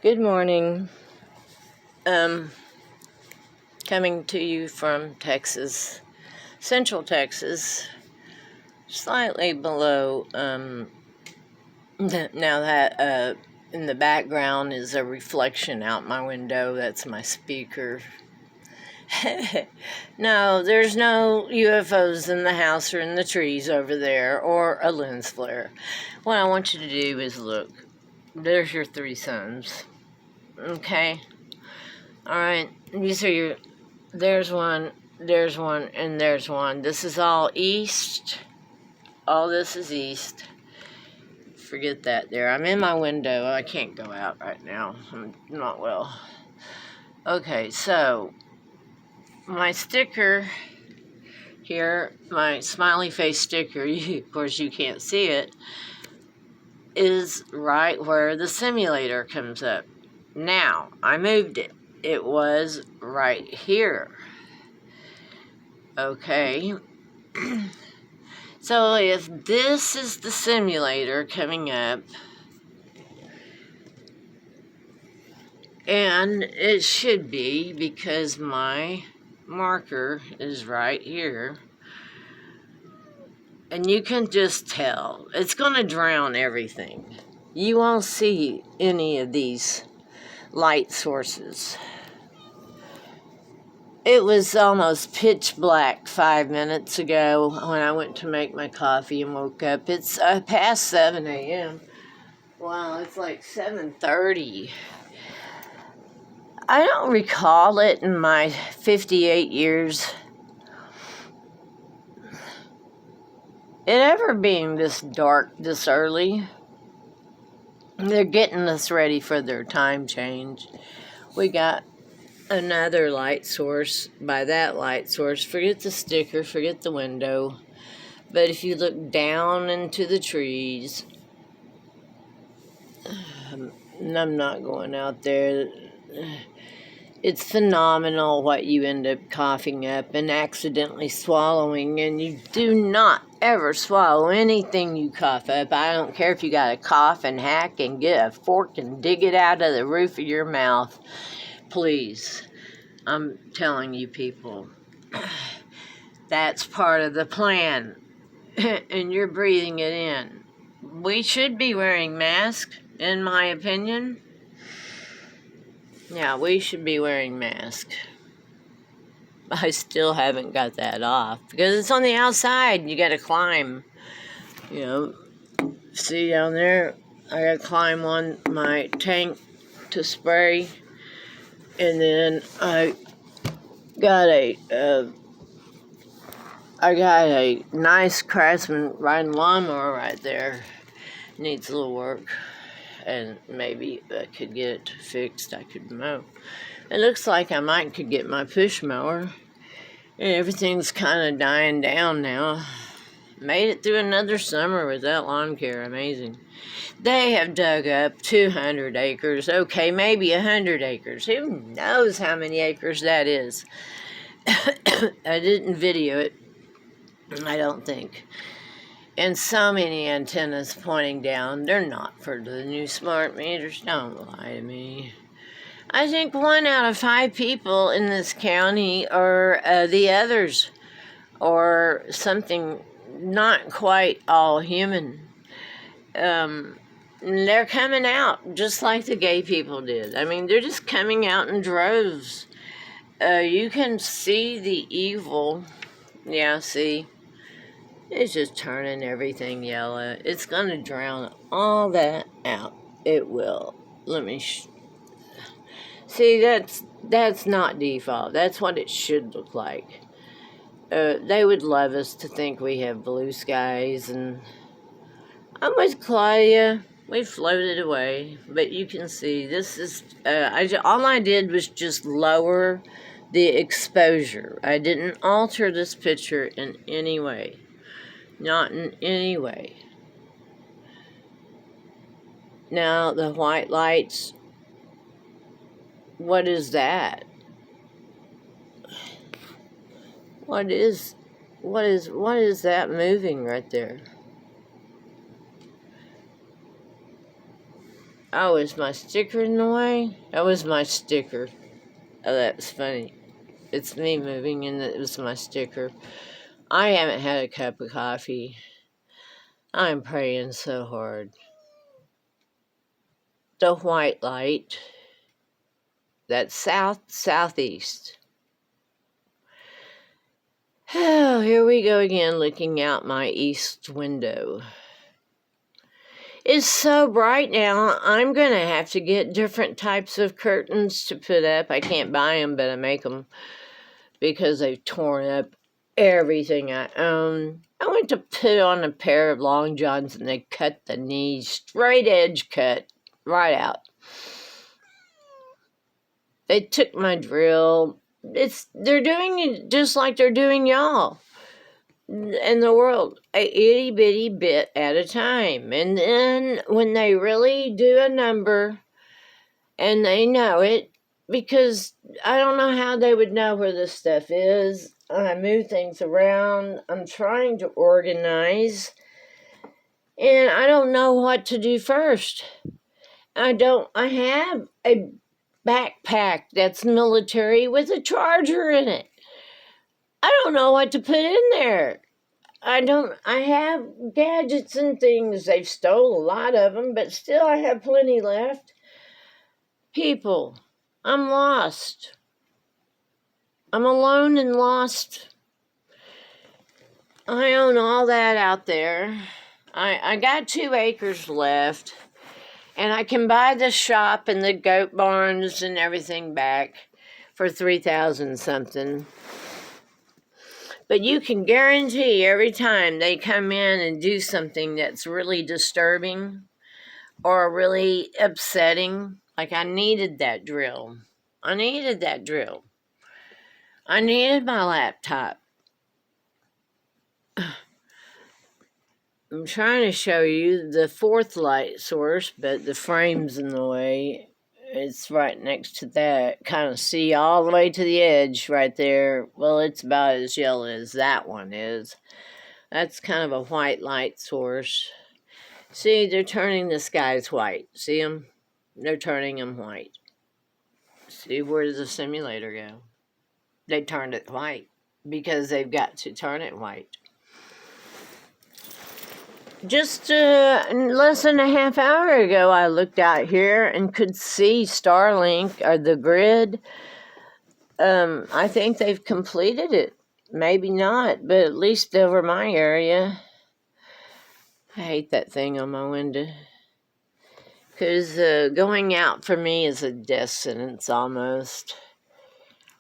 Good morning. Coming to you from Texas, Central Texas, slightly below. Now that in the background is a reflection out my window. That's my speaker. No, there's no UFOs in the house or in the trees over there, or a lens flare. What I want you to do is look. There's your three suns. Okay? Alright, these are your, there's one, and there's one. This is all east. All this is east. Forget that there. I'm in my window. I can't go out right now. I'm not well. Okay, so, my sticker here, my smiley face sticker, of course you can't see it, is right where the simulator comes up. Now, I moved it. It was right here. Okay. So if this is the simulator coming up, and it should be because my marker is right here, and you can just tell, it's going to drown everything. You won't see any of these light sources. It was almost pitch black 5 minutes ago when I went to make my coffee and woke up. It's past 7 a.m. Wow, it's like 7:30. I don't recall it in my 58 years it ever being this dark this early. They're getting us ready for their time change. We got another light source. By that light source, forget the sticker, forget the window. But if you look down into the trees, and I'm not going out there, it's phenomenal what you end up coughing up and accidentally swallowing, and you do not ever swallow anything you cough up. I don't care if you got to cough and hack and get a fork and dig it out of the roof of your mouth. Please, I'm telling you people, that's part of the plan, and you're breathing it in. We should be wearing masks, in my opinion. Yeah, we should be wearing masks. I still haven't got that off, because it's on the outside, you gotta climb. You know, see down there, I gotta climb on my tank to spray. And then I got a nice Craftsman riding lawnmower right there. Needs a little work, and maybe I could get it fixed. I could mow. It looks like I might could get my push mower. And everything's kind of dying down now. Made it through another summer without lawn care. Amazing. They have dug up 200 acres. Okay, maybe 100 acres. Who knows how many acres that is? I didn't video it, I don't think. And so many antennas pointing down. They're not for the new smart meters. Don't lie to me. I think 1 out of 5 people in this county are the others, or something not quite all human. They're coming out just like the gay people did. I mean, they're just coming out in droves. You can see the evil. Yeah, see? It's just turning everything yellow. It's going to drown all that out. It will. Let me... See, that's not default. That's what it should look like. They would love us to think we have blue skies, and I'm with Claudia. We floated away, but you can see this is, all I did was just lower the exposure. I didn't alter this picture in any way. Not in any way. Now, the white lights, what is that? What is that moving right there? Oh, is my sticker in the way? That was my sticker. Oh, that's funny. It's me moving and it was my sticker. I haven't had a cup of coffee. I'm praying so hard. The white light. That's southeast. Oh, here we go again, looking out my east window. It's so bright now, I'm going to have to get different types of curtains to put up. I can't buy them, but I make them because they've torn up everything I own. I went to put on a pair of long johns and they cut the knees, straight edge cut, right out. They took my drill. They're doing it just like they're doing y'all in the world, a itty bitty bit at a time. And then when they really do a number and they know it, because I don't know how they would know where this stuff is. I move things around. I'm trying to organize and I don't know what to do first. I have a backpack that's military with a charger in it. I don't know what to put in there. I have gadgets and things. They've stole a lot of them, but still I have plenty left. People, I'm lost. I'm alone and lost. I own all that out there. I got 2 acres left. And I can buy the shop and the goat barns and everything back for $3,000 something. But you can guarantee every time they come in and do something that's really disturbing or really upsetting, like I needed that drill. I needed my laptop. I'm trying to show you the 4th light source, but the frame's in the way. It's right next to that. Kind of see all the way to the edge right there. Well, it's about as yellow as that one is. That's kind of a white light source. See, they're turning the skies white. See them? They're turning them white. See, where does the simulator go? They turned it white because they've got to turn it white. Just less than a half hour ago, I looked out here and could see Starlink, or the grid. I think they've completed it. Maybe not, but at least over my area. I hate that thing on my window. Because going out for me is a death sentence almost.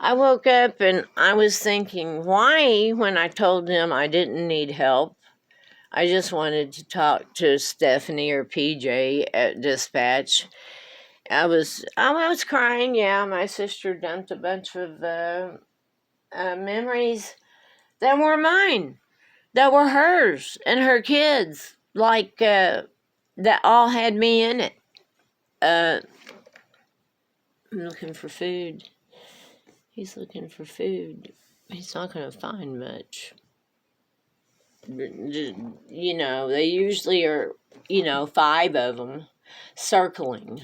I woke up and I was thinking, why, when I told them I didn't need help, I just wanted to talk to Stephanie or PJ at dispatch. I was crying. Yeah, my sister dumped a bunch of memories that were mine, that were hers and her kids, like that all had me in it. I'm looking for food. He's looking for food. He's not going to find much. You know, they usually are, 5 of them circling.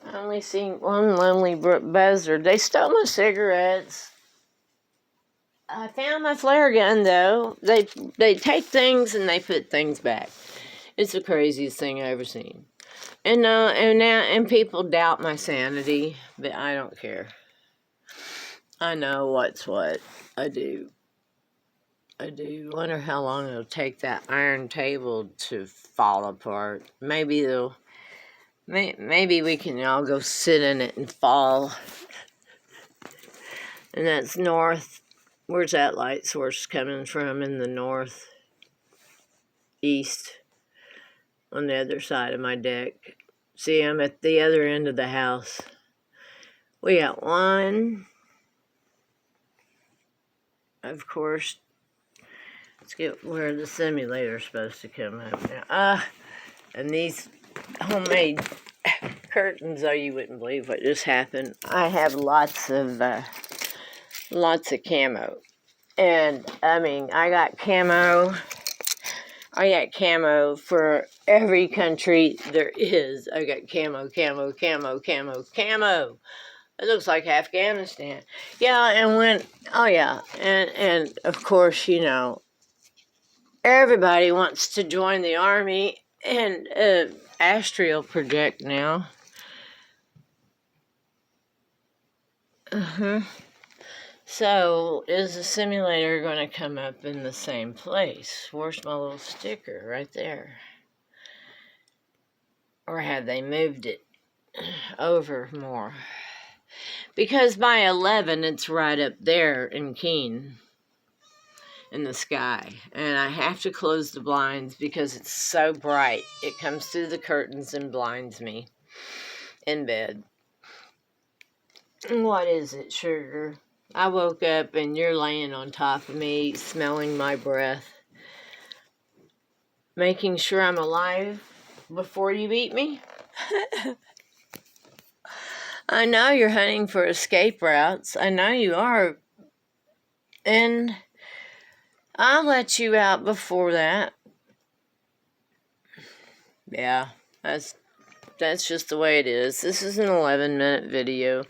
I only seen one lonely buzzard. They stole my cigarettes. I found my flare gun, though. They take things and they put things back. It's the craziest thing I've ever seen. And people doubt my sanity, but I don't care. I know what's what. I do. Wonder how long it'll take that iron table to fall apart. Maybe we can all go sit in it and fall. And that's north. Where's that light source coming from? In the north east, on the other side of my deck. See, I'm at the other end of the house. We got one. Of course, let's get where the simulator's supposed to come up now. And these homemade curtains, oh, you wouldn't believe what just happened. I have lots of camo. And, I got camo. I got camo for every country there is. I got camo, camo, camo, camo, camo. It looks like Afghanistan. Yeah, and of course, you know, everybody wants to join the army and astral project now. So, is the simulator going to come up in the same place? Where's my little sticker? Right there. Or have they moved it over more? Because by 11, it's right up there in Keene, in the sky. And I have to close the blinds because it's so bright. It comes through the curtains and blinds me in bed. What is it, sugar? I woke up and you're laying on top of me, smelling my breath, making sure I'm alive before you eat me. I know you're hunting for escape routes. I know you are. And I'll let you out before that. Yeah, that's just the way it is. This is an 11-minute video.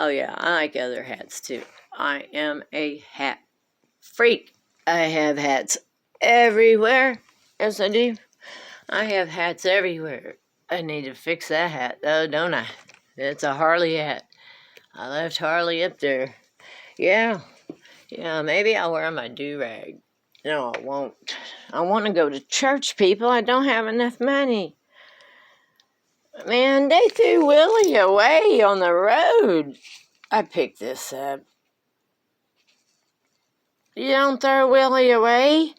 Oh yeah, I like other hats too. I am a hat freak. I have hats everywhere. Yes, I do. I have hats everywhere. I need to fix that hat, though, don't I? It's a Harley hat. I left Harley up there. Yeah, maybe I'll wear my do-rag. No, I won't. I want to go to church, people. I don't have enough money. Man, they threw Willie away on the road. I picked this up. You don't throw Willie away?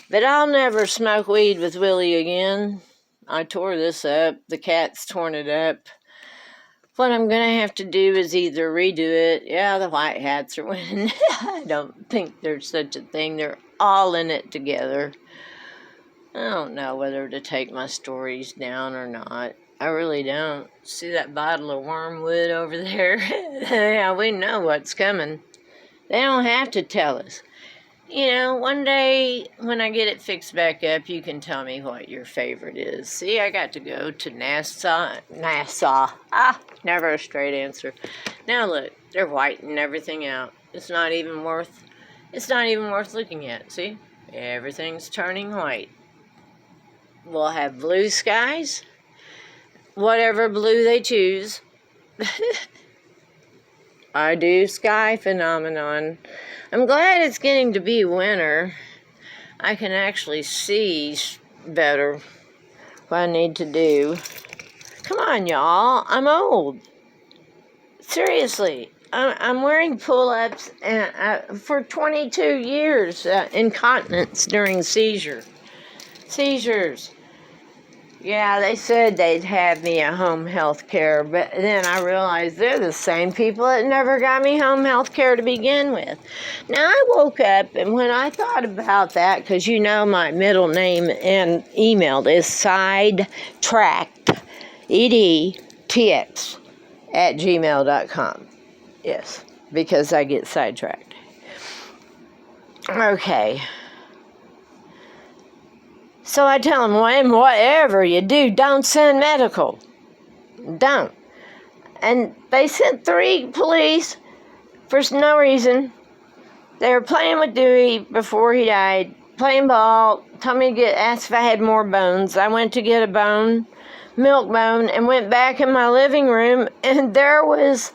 But I'll never smoke weed with Willie again. I tore this up. The cat's torn it up. What I'm going to have to do is either redo it. Yeah, the white hats are winning. I don't think there's such a thing. They're all in it together. I don't know whether to take my stories down or not. I really don't. See that bottle of wormwood over there? Yeah, we know what's coming. They don't have to tell us. You know, one day when I get it fixed back up, you can tell me what your favorite is. See, I got to go to NASA. Never a straight answer. Now look, they're whitening everything out. It's not even worth looking at. See, everything's turning white. We'll have blue skies, whatever blue they choose. I do sky phenomenon. I'm glad it's getting to be winter. I can actually see better what I need to do. Come on, y'all. I'm old. Seriously. I'm wearing pull-ups for 22 years, incontinence during seizures. Yeah, they said they'd have me at home health care, but then I realized they're the same people that never got me home health care to begin with. Now, I woke up, and when I thought about that, because you know my middle name and email is sidetracked, EDTX, @gmail.com. Yes, because I get sidetracked. Okay. So I tell them, whatever you do, don't send medical. Don't. And they sent 3 police for no reason. They were playing with Dewey before he died, playing ball, told me to asked if I had more bones. I went to get a bone, milk bone, and went back in my living room, and there was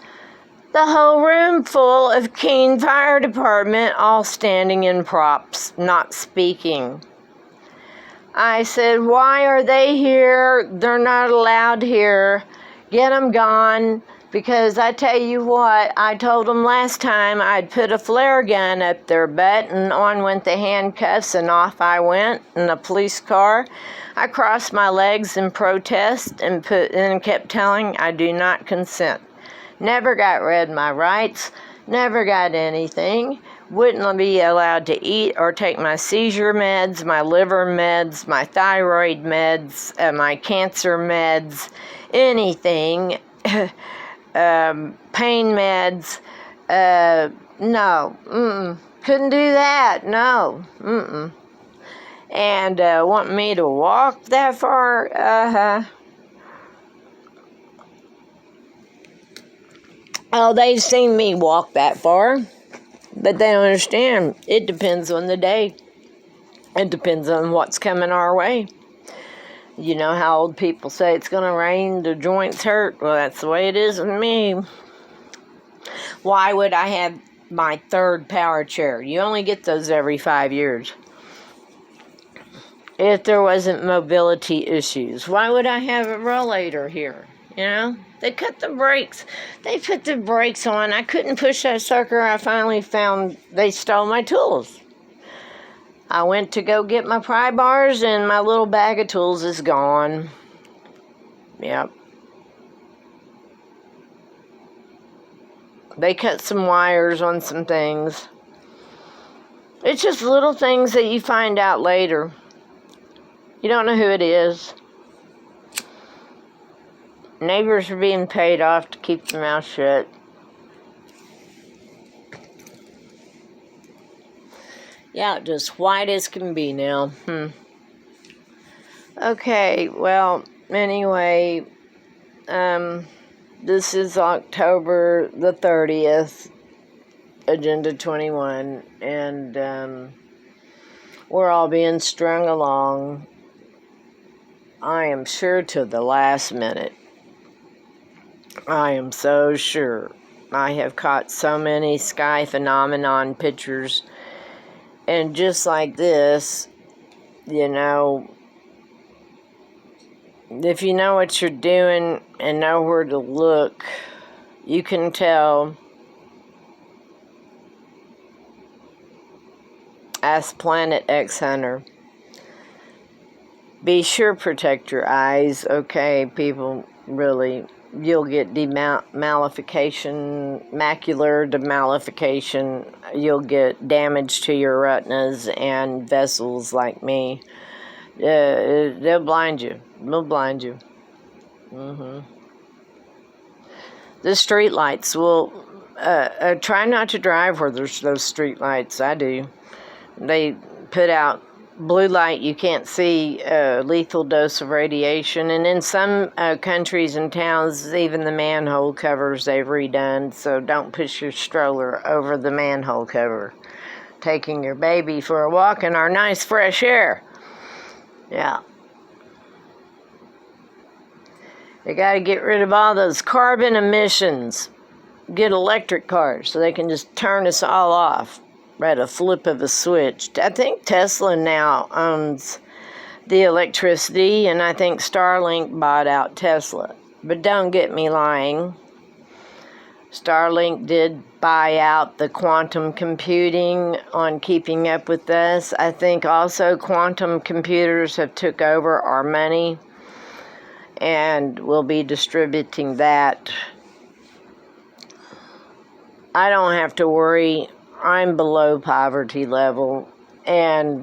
the whole room full of Keene Fire Department, all standing in props, not speaking. I said, why are they here? They're not allowed here. Get them gone. Because I tell you what, I told them last time I'd put a flare gun up their butt, and on went the handcuffs, and off I went in a police car. I crossed my legs in protest and kept telling I do not consent. Never got read my rights. Never got anything. Wouldn't be allowed to eat or take my seizure meds, my liver meds, my thyroid meds, my cancer meds, anything, pain meds, no, couldn't do that. No. Mm-mm. And want me to walk that far? Oh, they've seen me walk that far, but they don't understand. It depends on the day. It depends on what's coming our way. You know how old people say it's going to rain, the joints hurt? Well, that's the way it is with me. Why would I have my third power chair? You only get those every 5 years. If there wasn't mobility issues, why would I have a rollator here? You know? They cut the brakes. They put the brakes on. I couldn't push that sucker. I finally found they stole my tools. I went to go get my pry bars, and my little bag of tools is gone. Yep. They cut some wires on some things. It's just little things that you find out later. You don't know who it is. Neighbors are being paid off to keep their mouth shut. Yeah, just white as can be now. Okay, well, anyway, this is October the 30th, Agenda 21, and we're all being strung along, I am sure, to the last minute. I am so sure. I have caught so many sky phenomenon pictures, and just like this, you know, if you know what you're doing and know where to look, you can tell. Ask Planet X Hunter. Be sure protect your eyes, okay, people, really. You'll get demalification, macular demalification. You'll get damage to your retinas and vessels like me. They'll blind you. They'll blind you. The street lights will... try not to drive where there's those street lights. I do. They put out blue light, you can't see, a lethal dose of radiation. And in some countries and towns, even the manhole covers they've redone. So don't push your stroller over the manhole cover. Taking your baby for a walk in our nice fresh air. Yeah. They got to get rid of all those carbon emissions. Get electric cars so they can just turn us all off. At a flip of a switch. I think Tesla now owns the electricity, and I think Starlink bought out Tesla. But don't get me lying. Starlink did buy out the quantum computing on Keeping Up With Us. I think also quantum computers have took over our money and will be distributing that. I don't have to worry. I'm below poverty level, and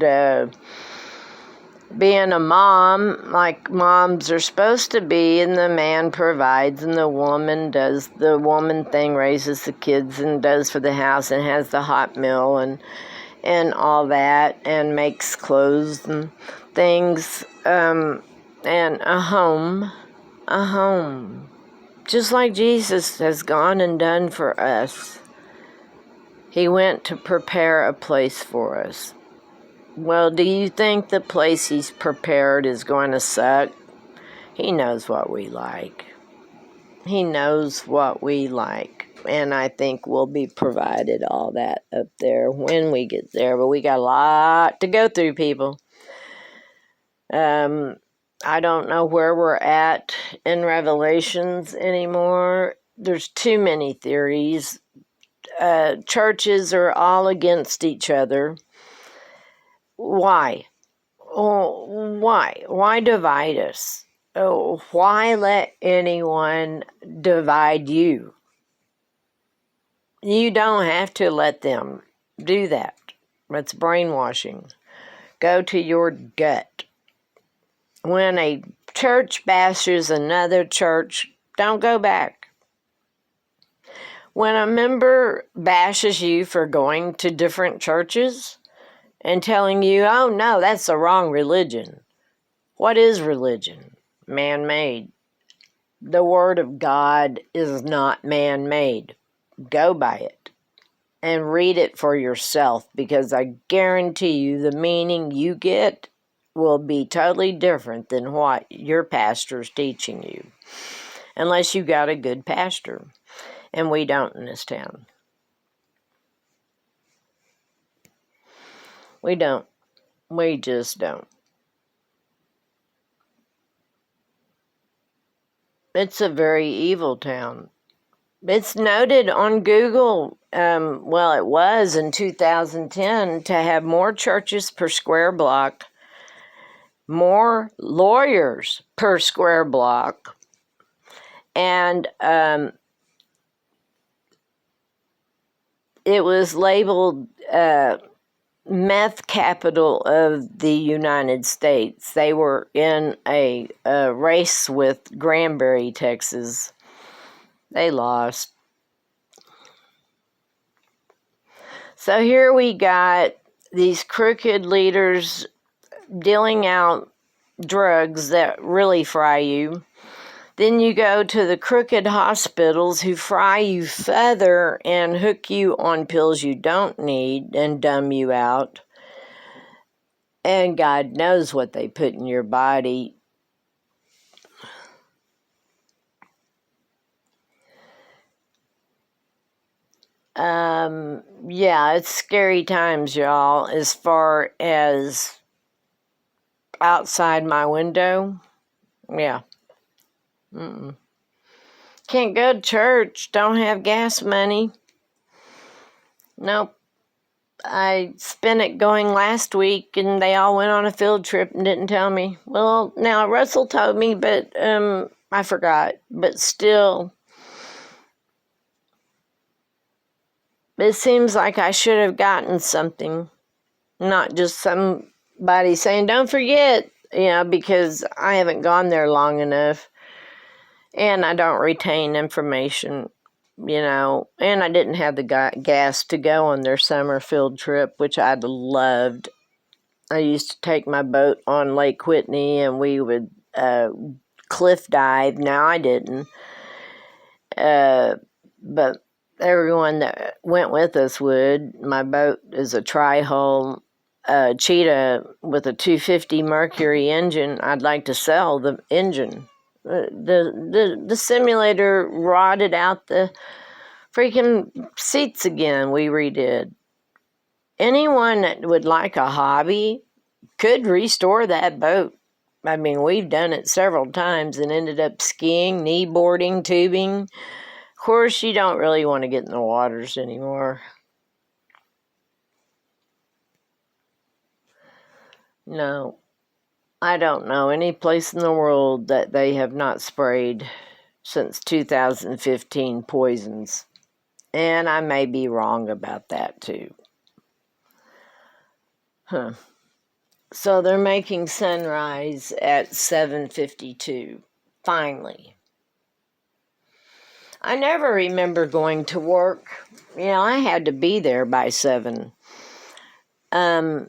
being a mom, like moms are supposed to be, and the man provides, and the woman does the woman thing, raises the kids, and does for the house, and has the hot meal, and all that, and makes clothes and things, and a home, just like Jesus has gone and done for us. He went to prepare a place for us. Well, do you think the place he's prepared is going to suck? He knows what we like. He knows what we like. And I think we'll be provided all that up there when we get there. But we got a lot to go through, people. I don't know where we're at in Revelations anymore. There's too many theories. Churches are all against each other. Why? Oh, why? Why divide us? Oh, why let anyone divide you? You don't have to let them do that. That's brainwashing. Go to your gut. When a church bashes another church, don't go back. When a member bashes you for going to different churches and telling you, oh no, that's the wrong religion. What is religion? Man-made. The Word of God is not man-made. Go by it and read it for yourself, because I guarantee you the meaning you get will be totally different than what your pastor's teaching you, unless you got a good pastor, and we don't in this town. We don't. We just don't. It's a very evil town. It's noted on Google, well, it was in 2010, to have more churches per square block, more lawyers per square block, and it was labeled meth capital of the United States. They were in a race with Granbury, Texas. They lost. So here we got these crooked leaders dealing out drugs that really fry you. Then you go to the crooked hospitals who fry you further and hook you on pills you don't need and dumb you out. And God knows what they put in your body. Yeah, it's scary times, y'all, as far as outside my window. Yeah. Can't go to church, don't have gas money. Nope. I spent it going last week, and they all went on a field trip and didn't tell me. Well, now Russell told me, but I forgot. But still, it seems like I should have gotten something, not just somebody saying, don't forget, because I haven't gone there long enough, and I don't retain information, and I didn't have the gas to go on their summer field trip, which I'd loved. I used to take my boat on Lake Whitney, and we would cliff dive. Now I didn't, but everyone that went with us would. My boat is a tri-hull Cheetah with a 250 Mercury engine. I'd like to sell the engine. The simulator rotted out the freaking seats again. We redid. Anyone that would like a hobby could restore that boat. I mean, we've done it several times and ended up skiing, knee boarding, tubing. Of course, you don't really want to get in the waters anymore. No, I don't know any place in the world that they have not sprayed since 2015 poisons. And I may be wrong about that too. So they're making sunrise at 7:52. Finally. I never remember going to work. I had to be there by 7. I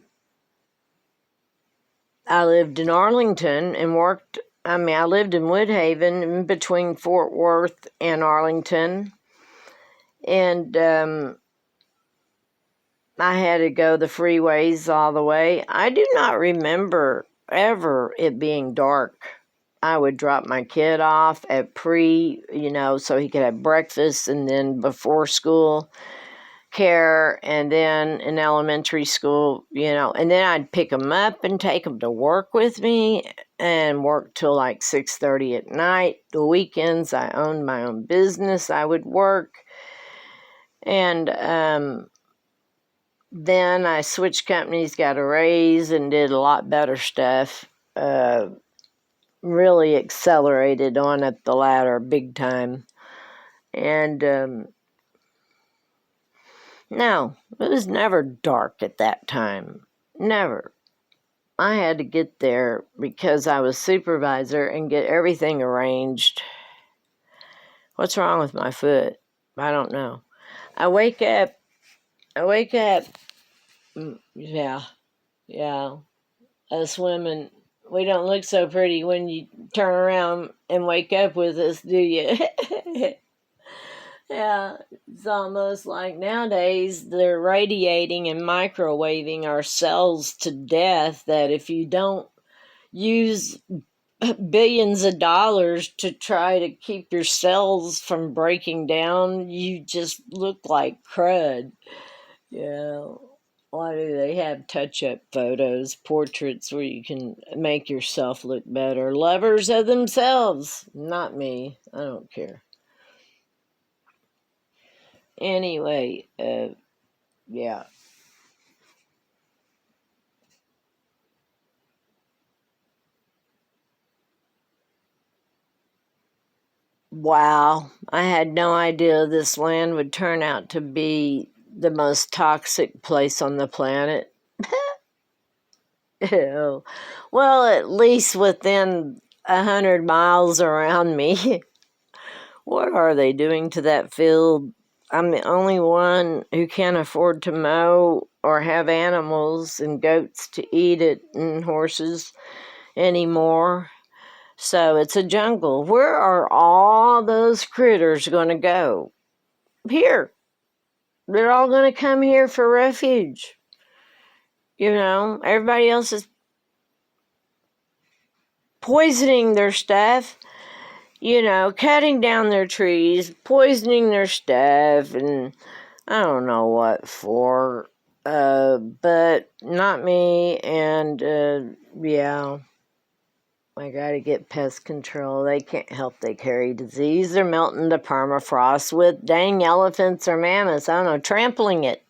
lived in Arlington and worked. I lived in Woodhaven, in between Fort Worth and Arlington. And I had to go the freeways all the way. I do not remember ever it being dark. I would drop my kid off at so he could have breakfast, and then before school care, and then in elementary school, and then I'd pick him up and take him to work with me and work till like 6:30 at night. The weekends, I owned my own business. I would work. And then I switched companies, got a raise, and did a lot better stuff. Really accelerated on up the ladder big time. And no, it was never dark at that time. Never. I had to get there because I was supervisor and get everything arranged. What's wrong with my foot? I don't know. I wake up, yeah, us women, we don't look so pretty when you turn around and wake up with us, do you? Yeah, it's almost like nowadays they're radiating and microwaving our cells to death, that if you don't use billions of dollars to try to keep your cells from breaking down, you just look like crud. Yeah. Why do they have touch-up photos, portraits where you can make yourself look better? Lovers of themselves, not me. I don't care. Anyway, yeah. Wow, I had no idea this land would turn out to be the most toxic place on the planet. Ew. Well, at least within 100 miles around me. What are they doing to that field? I'm the only one who can't afford to mow or have animals and goats to eat it and horses anymore. So it's a jungle. Where are all those critters going to go? Here. They're all going to come here for refuge. You know, everybody else is poisoning their stuff, you know, cutting down their trees, poisoning their stuff, and I don't know what for. But not me, and yeah, I gotta get pest control. They can't help they carry disease. They're melting the permafrost with dang elephants or mammoths, I don't know, trampling it,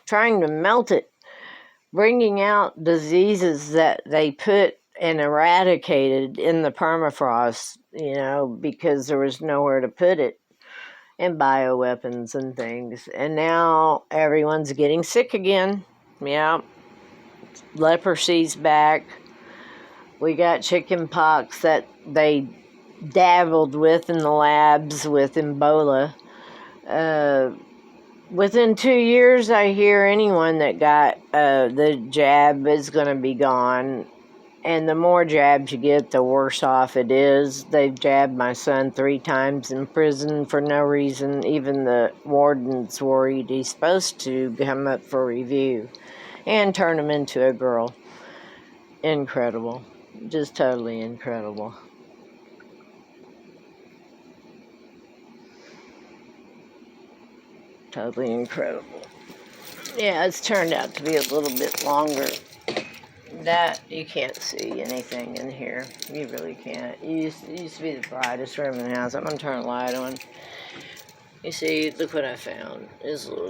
trying to melt it, bringing out diseases that they put and eradicated in the permafrost, you know, because there was nowhere to put it, and bioweapons and things. And now everyone's getting sick again. Yeah, leprosy's back. We got chicken pox that they dabbled with in the labs with Ebola. Within 2 years, I hear anyone that got the jab is going to be gone. And the more jabs you get, the worse off it is. They've jabbed my son 3 times in prison for no reason. Even the warden's worried he's supposed to come up for review and turn him into a girl. Incredible. Just totally incredible. Totally incredible. Yeah, it's turned out to be a little bit longer. That, you can't see anything in here. You really can't. It used to be the brightest room in the house. I'm going to turn the light on. You see, look what I found.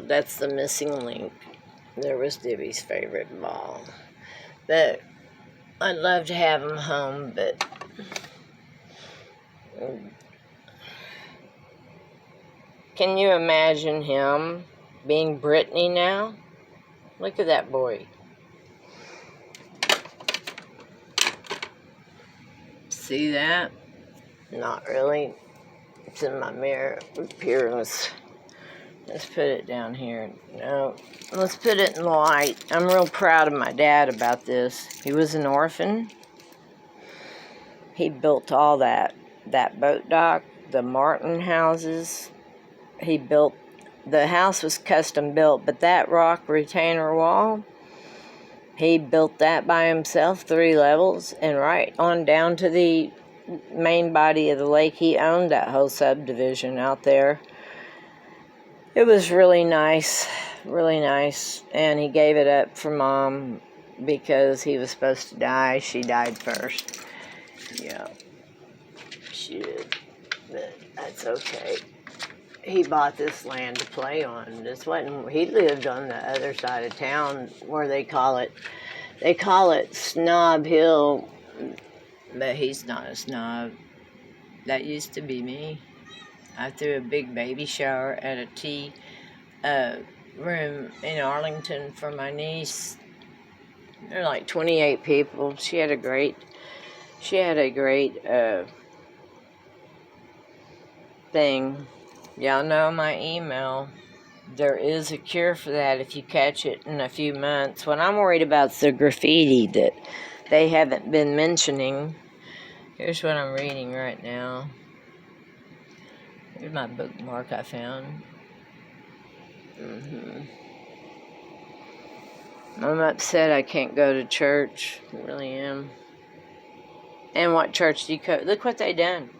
That's the missing link. There was Dibby's favorite ball. But I'd love to have him home, but can you imagine him being Brittany now? Look at that boy. See that? Not really. It's in my mirror up here. Let's put it down here. No, let's put it in the light. I'm real proud of my dad about this. He was an orphan. He built all that boat dock, the Martin houses. He built, the house was custom built, but that rock retainer wall, he built that by himself, 3 levels, and right on down to the main body of the lake. He owned that whole subdivision out there. It was really nice, and he gave it up for Mom because he was supposed to die. She died first. Yeah, she did, but that's okay. He bought this land to play on. He lived on the other side of town where they call it Snob Hill, but he's not a snob. That used to be me. I threw a big baby shower at a tea room in Arlington for my niece. There were like 28 people. She had a great thing. Y'all know my email. There is a cure for that if you catch it in a few months. What I'm worried about is the graffiti that they haven't been mentioning. Here's what I'm reading right now. Here's my bookmark I found. I'm upset I can't go to church. I really am. And what church do you go? Look what they done.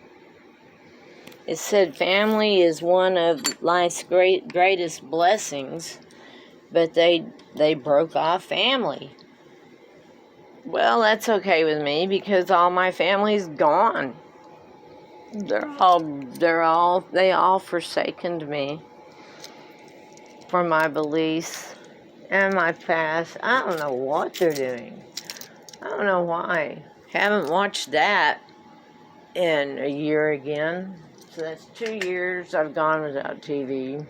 It said family is one of life's greatest blessings, but they broke off family. Well, that's okay with me because all my family's gone. They all forsaken me for my beliefs and my past. I don't know what they're doing. I don't know why. Haven't watched that in a year again. So that's 2 years I've gone without TV.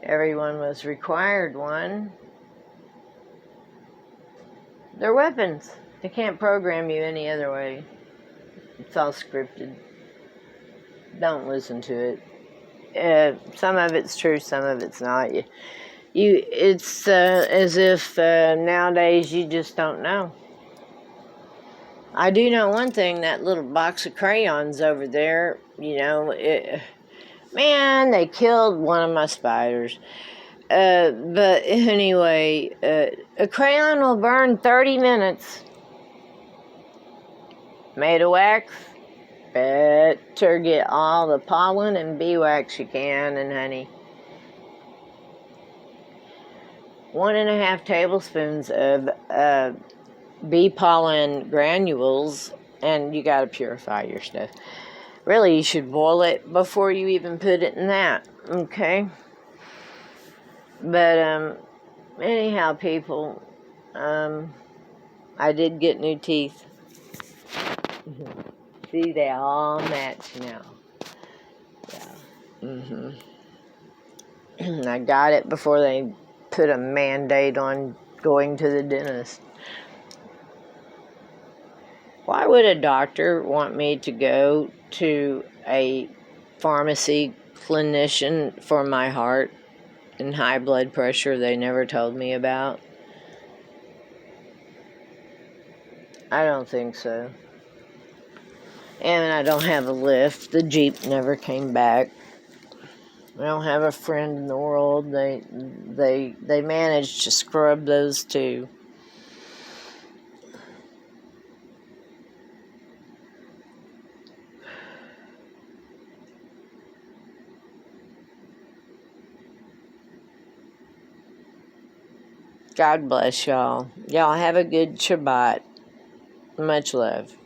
Everyone was required one. They're weapons. They can't program you any other way. It's all scripted. Don't listen to it. Some of it's true, some of it's not. It's as if nowadays you just don't know. I do know one thing, that little box of crayons over there, man, they killed one of my spiders. But anyway, a crayon will burn 30 minutes. Made of wax, better get all the pollen and beeswax you can and honey. 1.5 tablespoons of bee pollen granules, and you gotta purify your stuff. Really, you should boil it before you even put it in that, okay? But anyhow, people, I did get new teeth. See, they all match now. Yeah. I got it before they put a mandate on going to the dentist. Why would a doctor want me to go to a pharmacy clinician for my heart and high blood pressure they never told me about? I don't think so. And I don't have a lift. The Jeep never came back. I don't have a friend in the world. They managed to scrub those too. God bless y'all. Y'all have a good Shabbat. Much love.